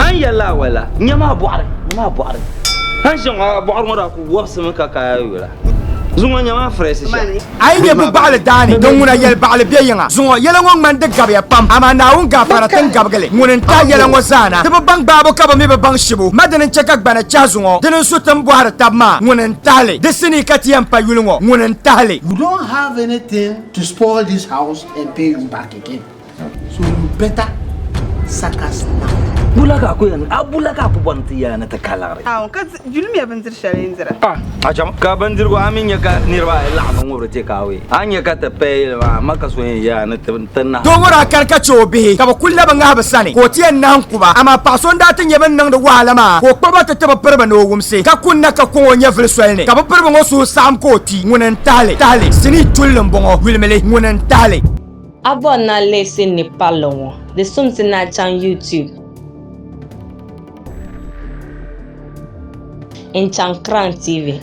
man yalla wala nyama boare han jonga boare mo da ko wobsama ka wala zunga nyama fresh sha ai ne bu ba'al dani don muna yel ba'al biyanga zunga yelango man de gab ya pam ama na un ga para tan gabgale munin ta yelango sana te bang babo ka ba me bang shibu madanin chakak bana chazungo dinin sutan buhar tabma munin tale desini katiyam pa yulungo munin tale. You don't have anything to spoil this house and pay you back again, so you better sack us now. Bulaka ko yan abulaka po bantiya na takalare ka julmi ya banzir shalenzira ajam ka bandir go amin ya ka nirba la ngoro te kawe anya ka ta pe maka so ya na tanna dongora karka chobe ka ba kulla banga habsane ko tiyan nan kuba ama pason datin yaban nan da walama ko ba ta taba perba no wumse ka kunna ka ko nya vlswelne ka ba perba ngo so sam ko ti ngunan tale sini tullum bongo wilmele ngunan tale abona lesen ni palon de sumsi na chan YouTube in Chankran TV.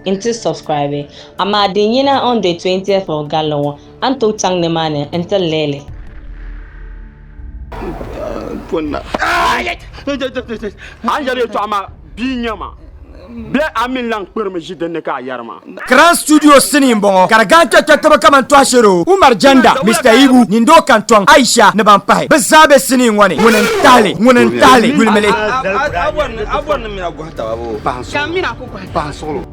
Into subscribe. Ama dinyina on the 20th of Galon. Anto chang ne mane until lele. Punna. Anjali to ama binyama. Be amin lang perme jidene ka yarma Grand Studio sini mbongo karaganta tataba kama ntwashero Umar Janda Mr. Ibu Nindo Kantwang Aisha Nabampai Bezabe sini ngwane Ngunen tale Gulmele abon mina gohta babo kamina ko Pansolo.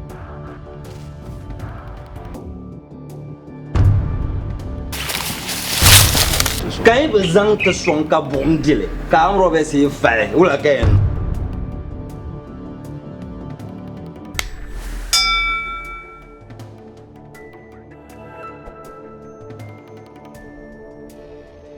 kai bezang te sonka bomdile ka amro be se fale wala kayen